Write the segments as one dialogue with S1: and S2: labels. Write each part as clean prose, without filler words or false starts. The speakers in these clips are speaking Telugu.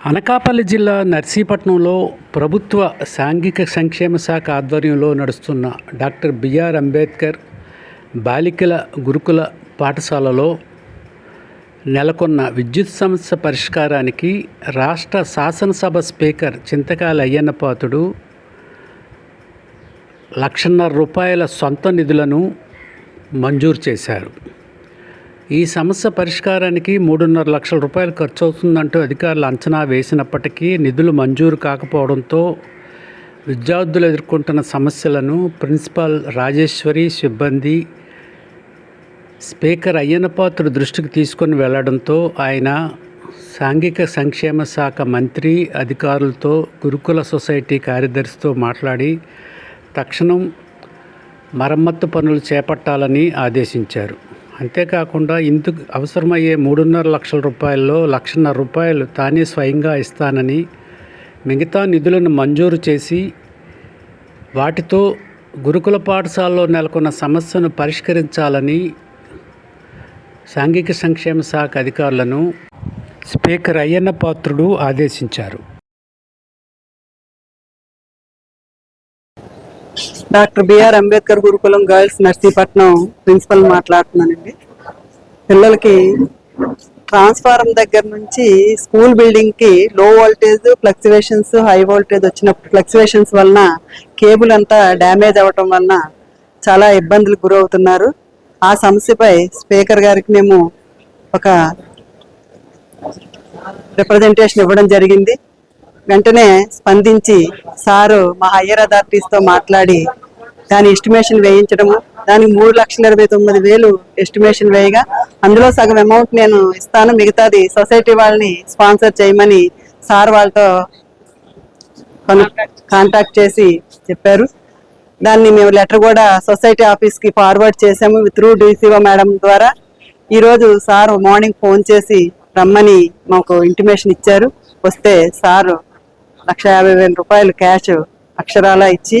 S1: అనకాపల్లి జిల్లా నర్సీపట్నంలో ప్రభుత్వ సాంఘిక సంక్షేమ శాఖ ఆధ్వర్యంలో నడుస్తున్న డాక్టర్ బిఆర్ అంబేద్కర్ బాలికల గురుకుల పాఠశాలలో నెలకొన్న విద్యుత్ సమస్య పరిష్కారానికి రాష్ట్ర శాసనసభ స్పీకర్ చింతకాయల అయ్యన్నపాత్రుడు రూపాయల సొంత నిధులను మంజూరు చేశారు. ఈ సమస్య పరిష్కారానికి 3.5 లక్షల రూపాయలు ఖర్చు అవుతుందంటూ అధికారులు అంచనా వేసినప్పటికీ నిధులు మంజూరు కాకపోవడంతో విద్యార్థులు ఎదుర్కొంటున్న సమస్యలను ప్రిన్సిపాల్ రాజేశ్వరి సిబ్బంది స్పీకర్ అయ్యన్నపాత్రుడు దృష్టికి తీసుకొని వెళ్లడంతో ఆయన సాంఘిక సంక్షేమ శాఖ మంత్రి అధికారులతో గురుకుల సొసైటీ కార్యదర్శితో మాట్లాడి తక్షణం మరమ్మత్తు పనులు చేపట్టాలని ఆదేశించారు. అంతేకాకుండా ఇందుకు అవసరమయ్యే 3.5 లక్షల రూపాయల్లో 1.5 రూపాయలు తానే స్వయంగా ఇస్తానని, మిగతా నిధులను మంజూరు చేసి వాటితో గురుకుల పాఠశాలలో నెలకొన్న సమస్యను పరిష్కరించాలని సాంఘిక సంక్షేమ శాఖ అధికారులను స్పీకర్ అయ్యన్నపాత్రుడు ఆదేశించారు.
S2: డాక్టర్ బిఆర్ అంబేద్కర్ గురుకులం గర్ల్స్ నర్సీపట్నం ప్రిన్సిపల్ మాట్లాడుతున్నానండి. పిల్లలకి ట్రాన్స్ఫార్మర్ దగ్గర నుంచి స్కూల్ బిల్డింగ్ కి లో వోల్టేజ్ ఫ్లక్చువేషన్స్, హై వోల్టేజ్ వచ్చినప్పుడు ఫ్లక్చువేషన్స్ వలన కేబుల్ అంతా డ్యామేజ్ అవ్వటం వలన చాలా ఇబ్బందులు గురవుతున్నారు. ఆ సమస్యపై స్పీకర్ గారికి మేము ఒక రిప్రజెంటేషన్ ఇవ్వడం జరిగింది. వెంటనే స్పందించి సారు మా హయ్యర్ అథారిటీస్తో మాట్లాడి దాని ఎస్టిమేషన్ వేయించడము, దానికి 3,29,000 ఎస్టిమేషన్ వేయగా అందులో సగం అమౌంట్ నేను ఇస్తాను, మిగతాది సొసైటీ వాళ్ళని స్పాన్సర్ చేయమని సార్ వాళ్ళతో కాంటాక్ట్ చేసి చెప్పారు. దాన్ని మేము లెటర్ కూడా సొసైటీ ఆఫీస్కి ఫార్వర్డ్ చేసాము త్రూ డీసీఓ మేడం ద్వారా. ఈరోజు సార్ మార్నింగ్ ఫోన్ చేసి రమ్మని మాకు ఇంటిమేషన్ ఇచ్చారు. వస్తే సారు 1,50,000 రూపాయలు క్యాష్ అక్షరాల ఇచ్చి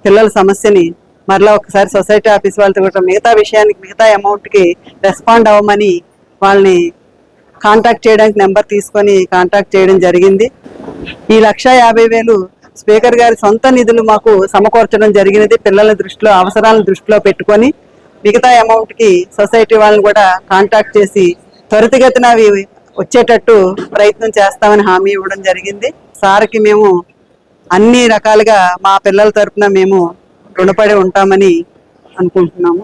S2: పిల్లల సమస్యని మరలా ఒకసారి సొసైటీ ఆఫీస్ వాళ్ళతో కూడా మిగతా అమౌంట్కి రెస్పాండ్ అవ్వమని వాళ్ళని కాంటాక్ట్ చేయడానికి నెంబర్ తీసుకొని కాంటాక్ట్ చేయడం జరిగింది. ఈ 1,50,000 స్పీకర్ గారి సొంత నిధులు మాకు సమకూర్చడం జరిగినది. పిల్లల దృష్టిలో అవసరాలను దృష్టిలో పెట్టుకొని మిగతా అమౌంట్కి సొసైటీ వాళ్ళని కూడా కాంటాక్ట్ చేసి త్వరితగతిన అవి వచ్చేటట్టు ప్రయత్నం చేస్తామని హామీ ఇవ్వడం జరిగింది. సార్కి మేము అన్ని రకాలుగా మా పిల్లల తరఫున మేము రుణపడి ఉంటామని అనుకుంటున్నాము.